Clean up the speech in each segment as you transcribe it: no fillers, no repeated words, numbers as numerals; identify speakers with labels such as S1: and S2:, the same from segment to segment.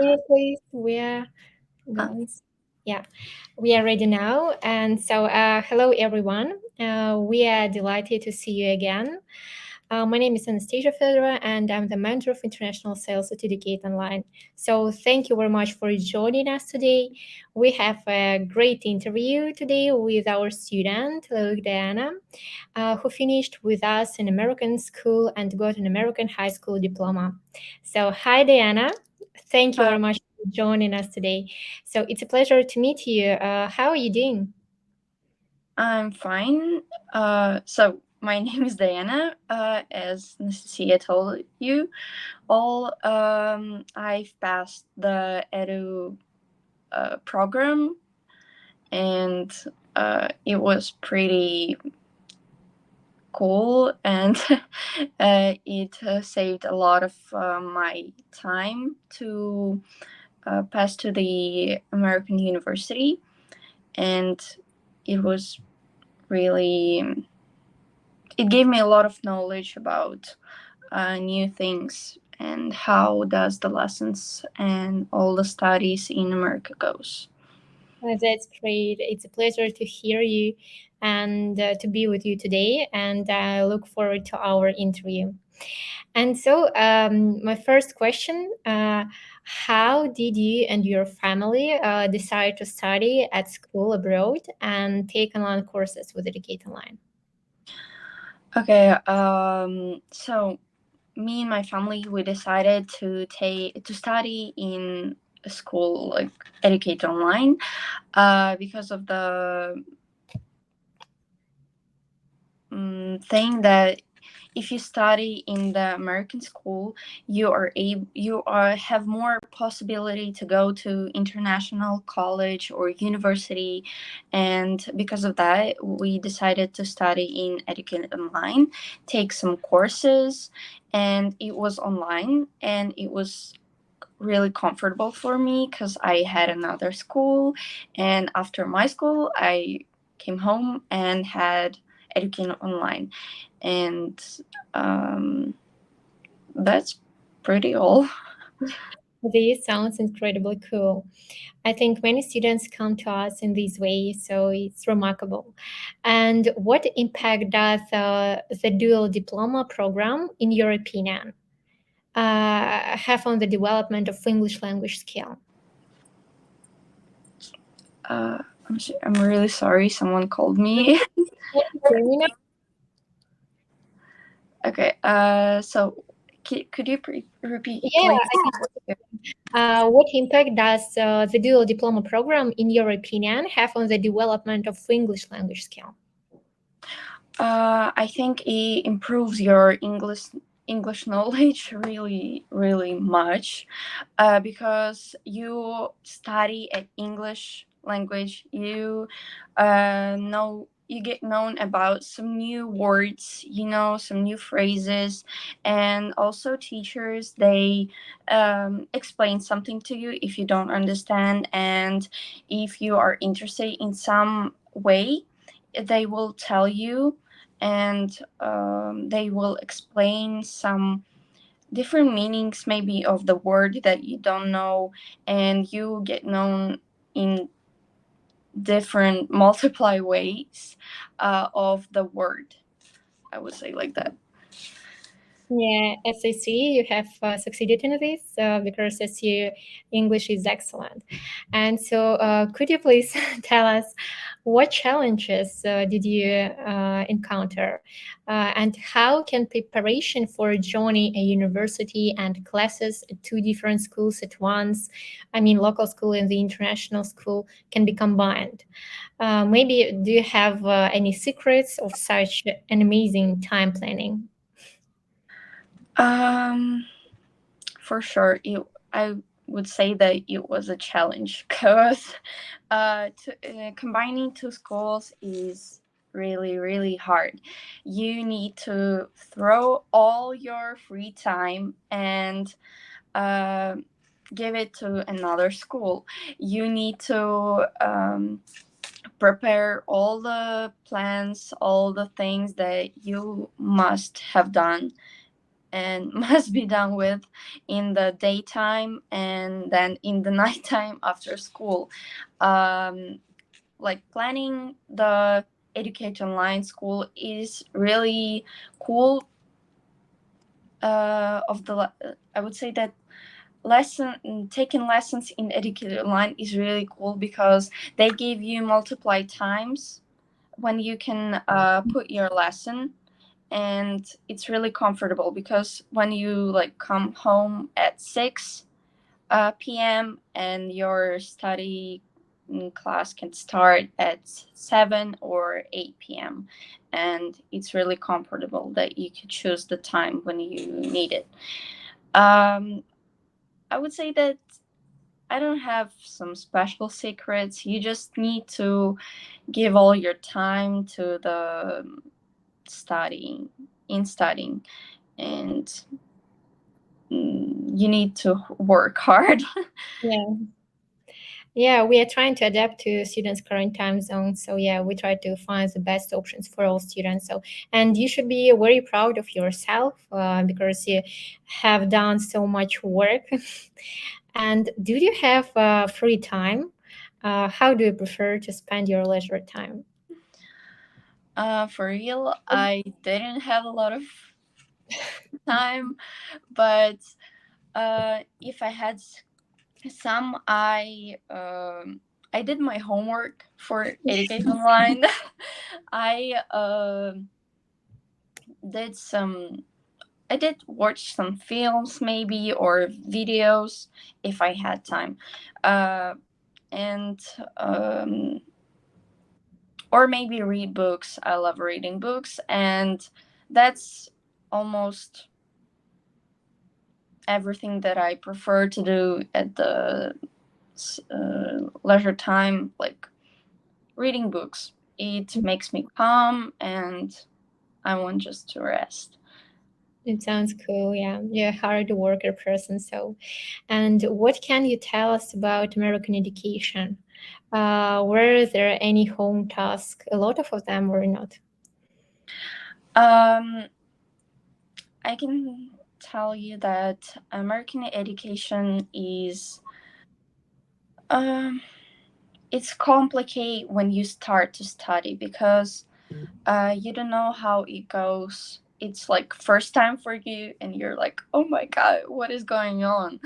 S1: Yeah, please. We are
S2: Uh,
S1: going. Yeah, we are ready now. And so, hello everyone. We are delighted to see you again. My name is Anastasia Fedorova, and I'm the Manager of International Sales at Educate Online. So, thank you very much for joining us today. We have a great interview today with our student, Diana, who finished with us in American school and got an American high school diploma. So, hi, Diana. Thank you
S2: uh,
S1: very much for joining us today. So, it's a pleasure to meet you. How are you doing?
S2: I'm fine. So my name is Diana. As Anastasia told you all, I've passed the Edu program, and it was pretty cool, and it saved a lot of my time to pass to the American university, and it was really it gave me a lot of knowledge about new things and how does the lessons and all the studies in America goes.
S1: That's great. It's a pleasure to hear you and to be with you today. And I look forward to our interview. And so, my first question, how did you and your family decide to study at school abroad and take online courses with Educate Online?
S2: Okay, so me and my family we decided to study in a school like Educate Online, because of the thing that if you study in the American school, you are have more possibility to go to international college or university, and because of that, we decided to study in Educate Online, take some courses, and it was online, and it was really comfortable for me because I had another school, and after my school, I came home and had Educate Online, and um, that's pretty all.
S1: This sounds incredibly cool. I think many students come to us in this way, so it's remarkable. And what impact does the Dual Diploma Program, in your opinion, have on the development of English language skill?
S2: Uh, I'm really sorry. Someone called me.
S1: Can you hear me now?
S2: Okay. So could you repeat,
S1: Yeah,
S2: please?
S1: I what impact does the Dual Diploma Program, in your opinion, have on the development of English language skill?
S2: I think it improves your English knowledge really much, because you study an English language, you get known about some new words, some new phrases, and also teachers they explain something to you if you don't understand, and if you are interested in some way, they will tell you, and they will explain some different meanings maybe of the word that you don't know, and you get known in different multiply ways of the word, I would say like that.
S1: Yeah, as I see, you have succeeded in this because as your English is excellent. And so, could you please tell us what challenges did you encounter, and how can preparation for joining a university and classes at two different schools at once, I mean, local school and the international school, can be combined? Maybe do you have any secrets of such an amazing time planning?
S2: um for sure, I would say that it was a challenge because combining two schools is really hard. You need to throw all your free time and uh, give it to another school. You need to prepare all the plans, all the things that you must have done and must be done with in the daytime and then in the nighttime after school. Um, like planning the Educate Online school is really cool. I would say that lesson taking lessons in Educate Online is really cool because they give you multiple times when you can put your lesson, and it's really comfortable because when you like come home at 6 p.m. and your study class can start at 7 or 8 p.m., and it's really comfortable that you can choose the time when you need it. um, I would say that I don't have some special secrets. You just need to give all your time to the studying in studying, and you need to work hard.
S1: Yeah. Yeah, we are trying to adapt to students' current time zone. So yeah, we try to find the best options for all students. So, and you should be very proud of yourself because you have done so much work. And do you have free time? How do you prefer to spend your leisure time?
S2: For real, I didn't have a lot of time, but if I had some, I did my homework for Educate Online. I did some. I did watch some films, maybe, or videos if I had time, uh, and um, or maybe read books. I love reading books, and that's almost everything that I prefer to do at the leisure time, like reading books. It makes me calm, and I want just to rest.
S1: It sounds cool. Yeah, you're a hard worker person. So, and what can you tell us about American education? Were there any home tasks? A lot of them were not.
S2: Um, I can tell you that American education is um, it's complicated when you start to study because you don't know how it goes. It's like first time for you, and you're like, oh my god, what is going on?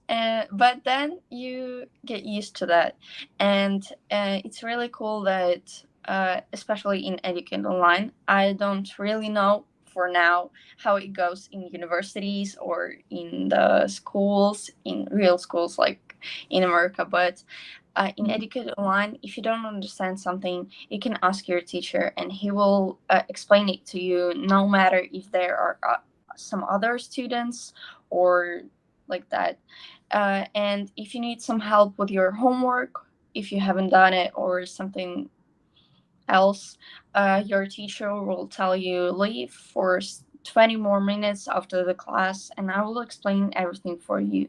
S2: But then you get used to that, and it's really cool that, especially in Educate Online, I don't really know for now how it goes in universities or in the schools, in real schools like in America. But in Educate Online, if you don't understand something, you can ask your teacher, and he will explain it to you, no matter if there are some other students or like that. And if you need some help with your homework, if you haven't done it or something else, your teacher will tell you leave for 20 more minutes after the class, and I will explain everything for you.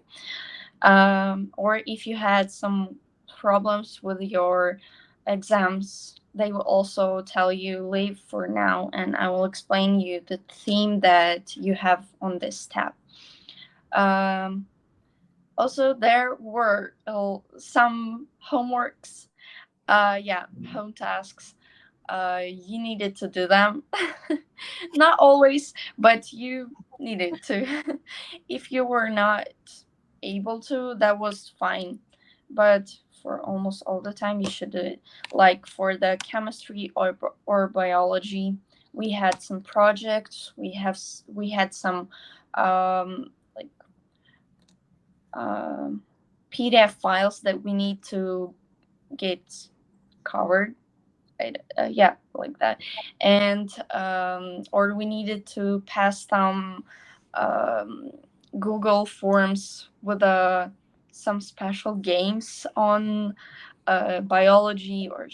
S2: Or if you had some problems with your exams, they will also tell you leave for now, and I will explain you the theme that you have on this tab. Um, Also, there were some homeworks, yeah, home tasks. You needed to do them. Not always, but you needed to. If you were not able to, that was fine. But for almost all the time, you should do it. Like for the chemistry or biology, we had some projects. We had some like um, PDF files that we need to get covered. Yeah, like that. And or we needed to pass some um, Google Forms with some special games on biology or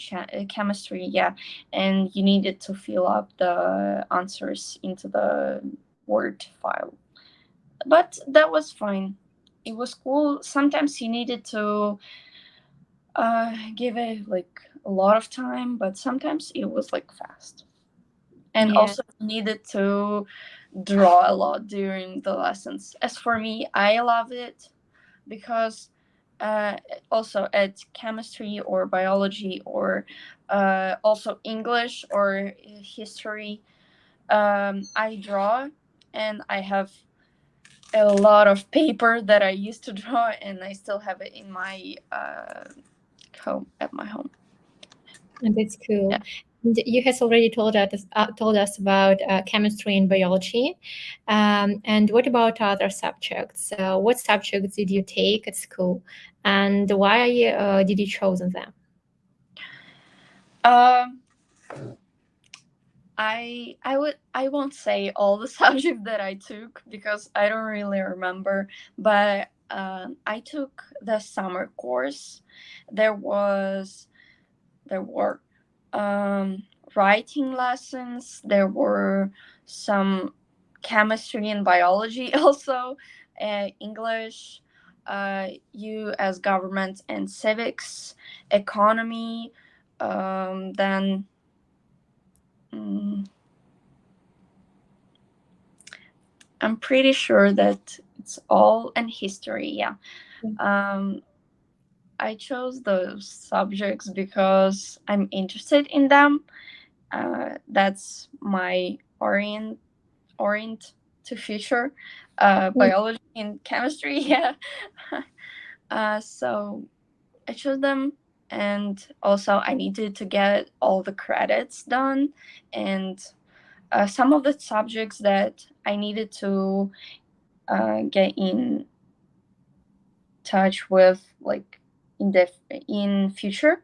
S2: chemistry. Yeah, and you needed to fill up the answers into the Word file, but that was fine. It was cool. Sometimes you needed to give it like a lot of time, but sometimes it was like fast. And
S1: Yeah.
S2: also needed to draw a lot during the lessons. As for me, I love it because uh, also at chemistry or biology or also English or history, I draw, and I have a lot of paper that I used to draw, and I still have it in my home at my home.
S1: And that's cool.
S2: Yeah.
S1: And you has already told us about chemistry and biology. And what about other subjects? What subjects did you take at school, and why did you chosen them?
S2: Um, I won't say all the subjects that I took because I don't really remember, but I took the summer course. There was there were writing lessons. There were some chemistry and biology also, English, U.S. government and civics, economy. Then. mm, I'm pretty sure that it's all in history. Yeah. Um, I chose those subjects because I'm interested in them. That's my orient to future. Biology and chemistry. Yeah. So I chose them, and also I needed to get all the credits done, and some of the subjects that I needed to get in touch with, like in future,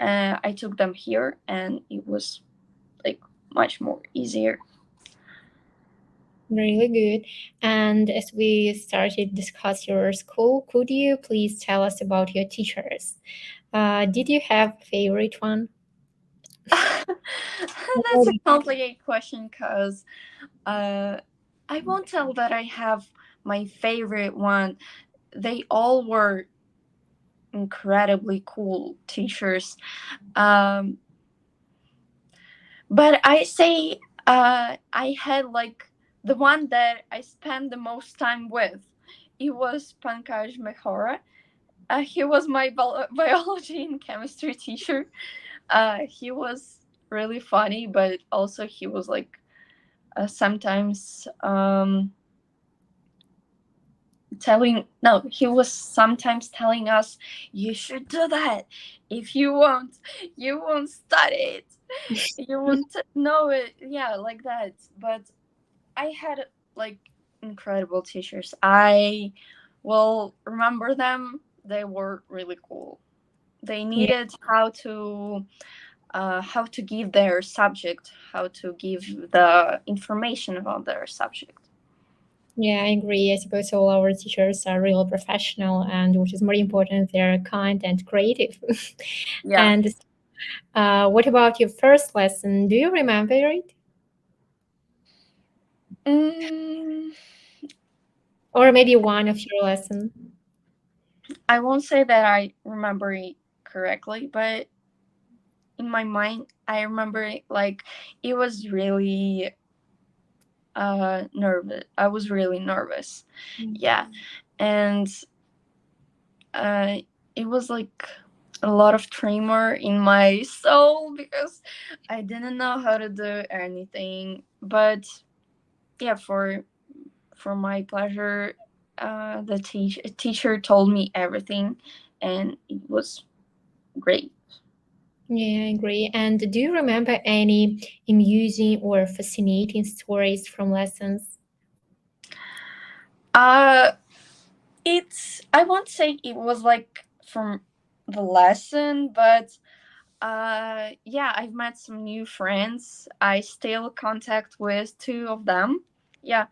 S2: I took them here, and it was like much more easier.
S1: Really good. And as we started discuss your school, could you please tell us about your teachers? Did you have a favorite one?
S2: That's a complicated question because uh, I won't tell that I have my favorite one. They all were incredibly cool teachers. Um, but I say I had like the one that I spent the most time with. It was Pankaj Mehora. He was my biology and chemistry teacher. He was really funny, but also he was like sometimes telling no he was sometimes telling us, you should do that. If you won't, you won't study it, you won't know it. Yeah, like that. But I had like incredible teachers. I will remember them. They were really cool. They
S1: Yeah,
S2: needed how to give their subject, how to give the information about their subject.
S1: yeah, I agree. I suppose all our teachers are real professional, and which is more important, they're kind and creative.
S2: Yeah.
S1: And what about your first lesson? Do you remember it?
S2: Mm,
S1: Or maybe one of your lesson?
S2: I won't say that I remember it correctly, but in my mind, I remember it like it was really nervous. I was really nervous. Yeah. And uh, it was like a lot of tremor in my soul because I didn't know how to do anything. But yeah, for my pleasure, the teacher told me everything, and it was great.
S1: Yeah, I agree. And do you remember any amusing or fascinating stories from lessons?
S2: Uh, it's I won't say it was like from the lesson, but yeah, I've met some new friends. I still contact with two of them. Yeah,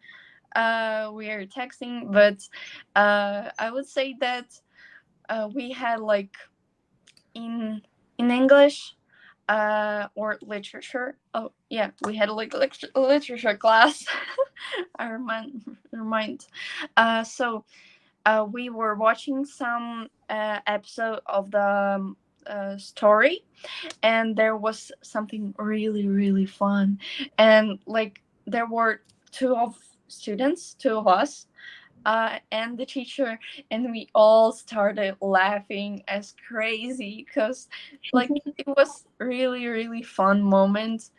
S2: we are texting, but I would say that we had like in English or literature. Oh yeah, we had like literature class. I remind. So we were watching some episode of the story, and there was something really really fun, and like there were two of students, two of us, and the teacher, and we all started laughing as crazy because like it was really really fun moment.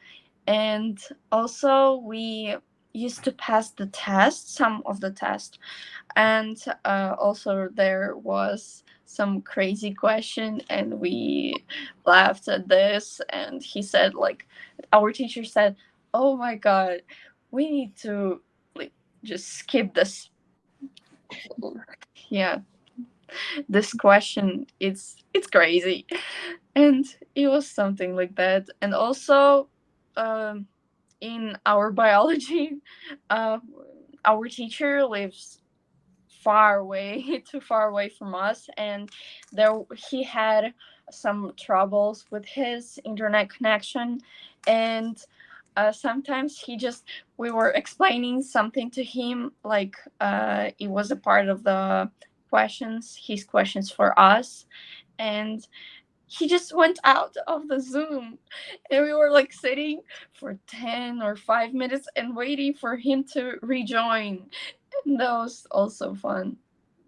S2: And also we used to pass the test, some of the test, and also there was some crazy question and we laughed at this, and he said like, our teacher said, oh my god, we need to like just skip this. Yeah, this question, it's crazy. And it was something like that. And also um in our biology, uh our teacher lives far away too far away from us, and there he had some troubles with his internet connection. And sometimes he just, we were explaining something to him, like it was a part of the questions, his questions for us, and he just went out of the Zoom, and we were like sitting for 10 or 5 minutes and waiting for him to rejoin. And that was also fun.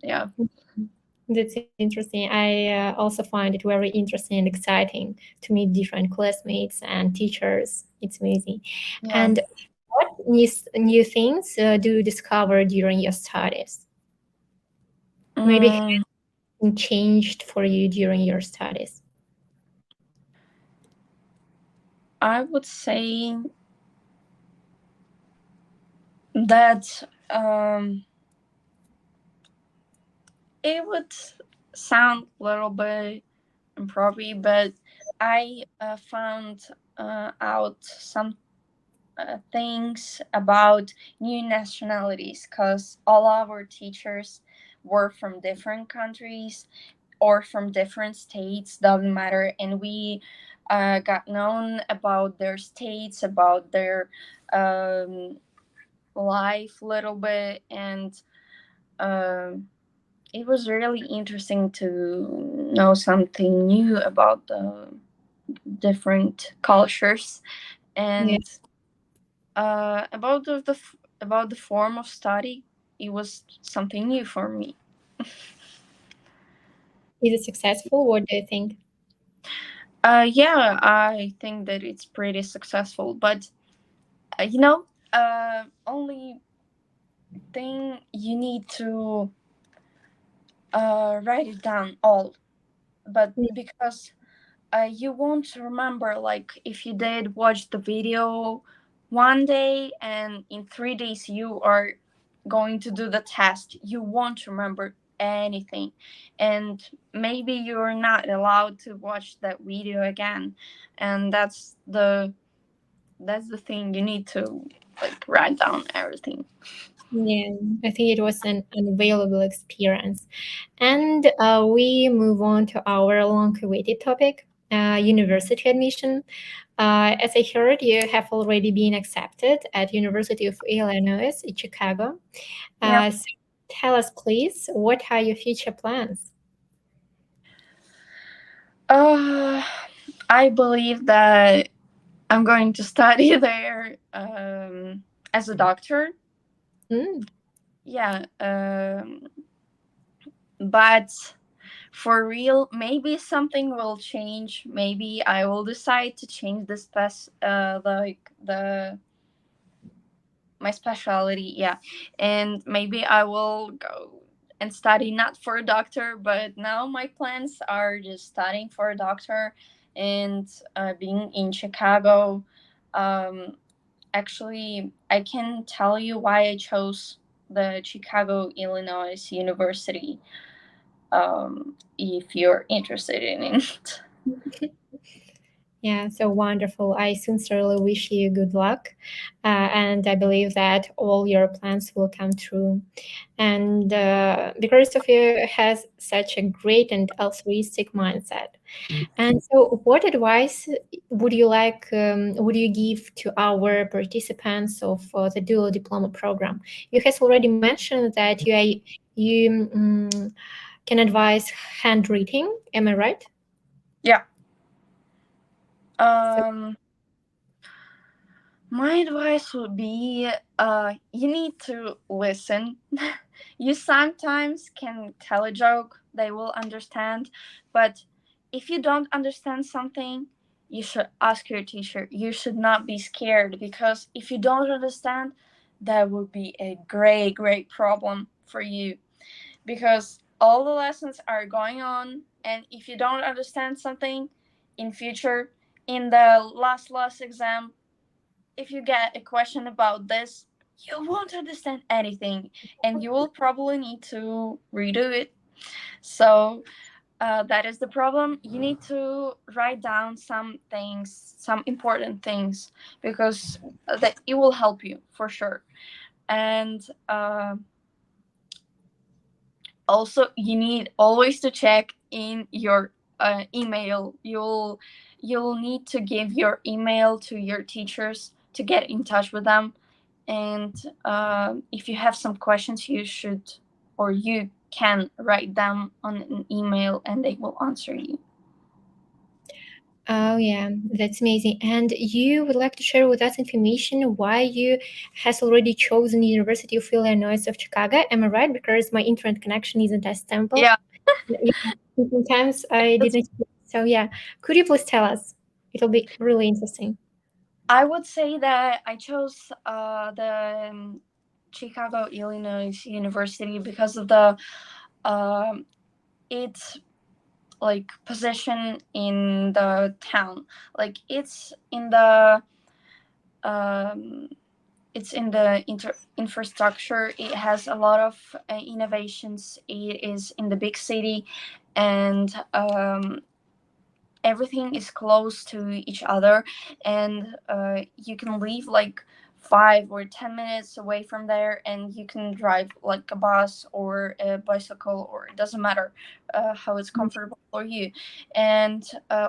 S2: Yeah.
S1: That's interesting. I also find it very interesting and exciting to meet different classmates and teachers. It's amazing.
S2: Yeah.
S1: And what new things do you discover during your studies? Maybe
S2: Mm,
S1: something changed for you during your studies.
S2: I would say that it would sound a little bit improper, but I found out some things about new nationalities because all our teachers were from different countries or from different states, doesn't matter. And we got known about their states, about their um, life a little bit. And um it was really interesting to know something new about the different cultures.
S1: Yeah.
S2: And about about the form of study, it was something new for me.
S1: Is it successful? What do you think?
S2: Yeah, I think that it's pretty successful, but only thing you need to write it down all, but because you won't remember, like if you did watch the video one day and in 3 days you are going to do the test, you won't remember anything. And maybe you're not allowed to watch that video again. And that's the thing, you need to like write down everything.
S1: Yeah, I think it was an unavailable experience. And we move on to our long-awaited topic, university admission. As I heard, you have already been accepted at University of Illinois in Chicago.
S2: Yeah.
S1: So tell us, please, what are your future plans?
S2: uh, I believe that I'm going to study there as a doctor.
S1: Mm,
S2: Yeah. But for real, maybe something will change. Maybe I will decide to change the like the my specialty. Yeah. And maybe I will go and study not for a doctor, but now my plans are just studying for a doctor and being in Chicago. um Actually, I can tell you why I chose the Chicago, Illinois University, if you're interested in it.
S1: yeah, so wonderful. I sincerely wish you good luck. And I believe that all your plans will come true. And because of you has such a great and altruistic mindset. And so, what advice would you give to our participants of the Dual Diploma Program? You has already mentioned that you can advise handwriting. Am I right?
S2: Yeah.
S1: So,
S2: Um, My advice would be you need to listen. You sometimes can tell a joke, they will understand, but if you don't understand something, you should ask your teacher. You should not be scared because if you don't understand, that would be a great, great problem for you because all the lessons are going on, and if you don't understand something in future, in the last exam, if you get a question about this, you won't understand anything and you will probably need to redo it. So that is the problem. You need to write down some things, some important things, because that it will help you for sure. And also, you need always to check in your email. You'll need to give your email to your teachers to get in touch with them. And if you have some questions, you should or you can write them on an email, and they will answer you.
S1: Oh yeah, that's amazing. And you would like to share with us information why you has already chosen University of Illinois of Chicago. Am I right? Because my internet connection isn't as stable.
S2: Yeah,
S1: Yeah, sometimes I
S2: that's,
S1: didn't. So yeah, could you please tell us? It'll be really interesting.
S2: I would say that I chose the Chicago, Illinois University because of the um, its like position in the town. Like um, it's in the infrastructure. It has a lot of innovations. It is in the big city, and everything is close to each other, and you can leave like 5 or 10 minutes away from there, and you can drive like a bus or a bicycle, or it doesn't matter how it's comfortable for you. And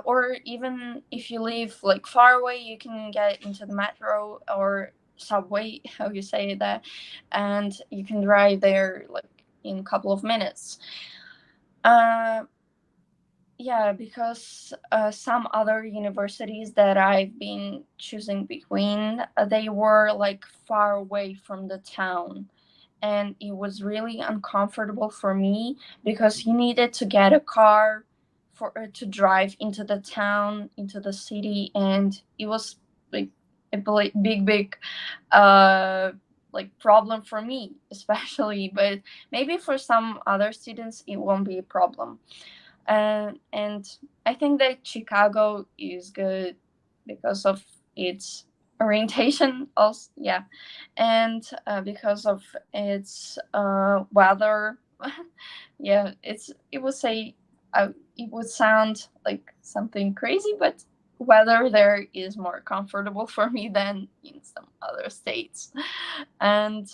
S2: or even if you live like far away, you can get into the metro or subway, how you say that, and you can drive there like in a couple of minutes. uh, yeah, because some other universities that I've been choosing between, they were like far away from the town. And it was really uncomfortable for me because you needed to get a car for to drive into the town, into the city, and it was like a big uh like problem for me especially, but maybe for some other students it won't be a problem. And I think that Chicago is good because of its orientation, also, yeah, and because of its weather. Yeah, it would say it would sound like something crazy, but weather there is more comfortable for me than in some other states. And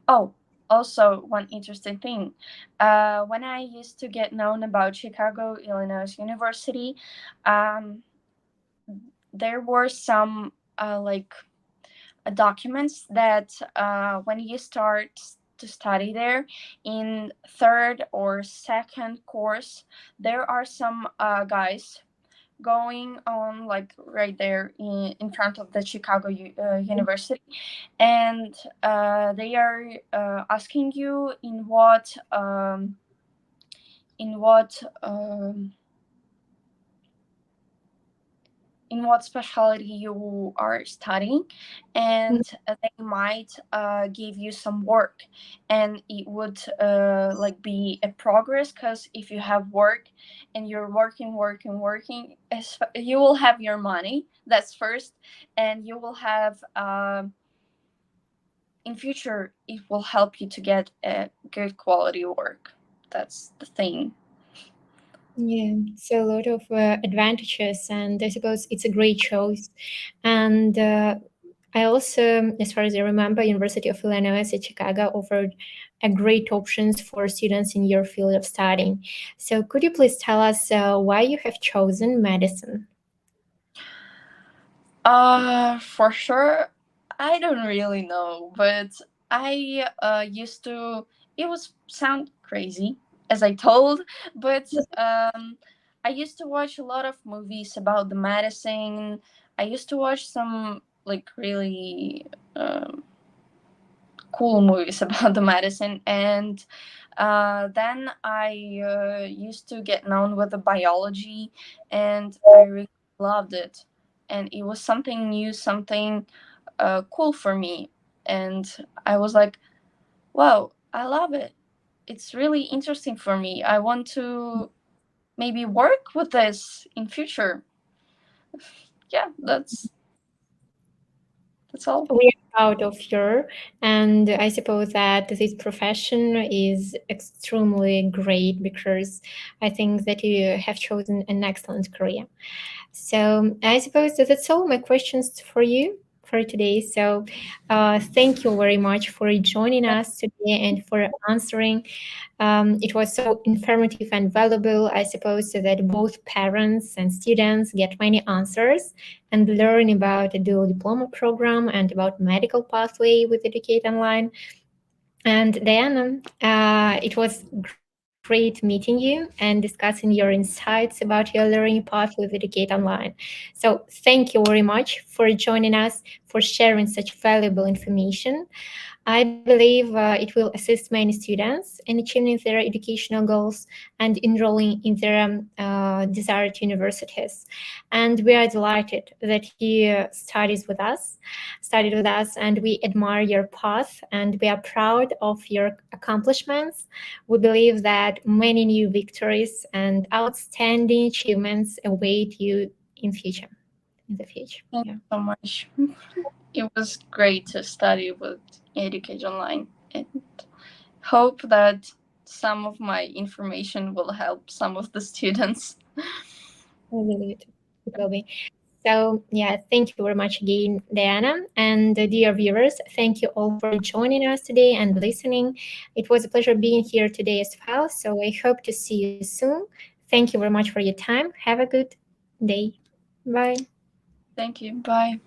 S2: oh, also one interesting thing. When I used to get known about Chicago, Illinois University, um, there were some documents that when you start to study there in third or second course, there are some guys going on like right there in front of the Chicago University, and they are asking you in what in what specialty you are studying, and they might give you some work, and it would like be a progress, because if you have work and you're working, you will have your money, that's first, and you will have in future it will help you to get a good quality work. That's the thing.
S1: Yeah, so a lot of advantages, and I suppose it's a great choice. And I also, as far as I remember, University of Illinois at Chicago offered a great options for students in your field of studying. So could you please tell us why you have chosen medicine?
S2: For sure, I don't really know, but I used to. It was sound crazy, as I told, but I used to watch a lot of movies about the medicine. I used to watch some like really cool movies about the medicine, and then I used to get known with the biology, and I really loved it, and it was something new, something cool for me, and I was like, wow, I love it. It's really interesting for me. I want to maybe work with this in future. Yeah, that's all.
S1: We are proud of you, and I suppose that this profession is extremely great because I think that you have chosen an excellent career. So I suppose that that's all my questions for you for today. So thank you very much for joining us today and for answering. It was so informative and valuable, I suppose, so that both parents and students get many answers and learn about the dual diploma program and about medical pathway with Educate Online. And Diana, it was great meeting you and discussing your insights about your learning path with Educate Online. So thank you very much for joining us, for sharing such valuable information. I believe it will assist many students in achieving their educational goals and enrolling in their desired universities. And we are delighted that you studied with us, and we admire your path and we are proud of your accomplishments. We believe that many new victories and outstanding achievements await you in future. In the future,
S2: Thank
S1: yeah.
S2: you so much. It was great to study with Educate Online, and hope that some of my information will help some of the students.
S1: I believe it will be. So, yeah, thank you very much again, Diana. And dear viewers, thank you all for joining us today and listening. It was a pleasure being here today as well. So, I hope to see you soon. Thank you very much for your time. Have a good day. Bye.
S2: Thank you. Bye.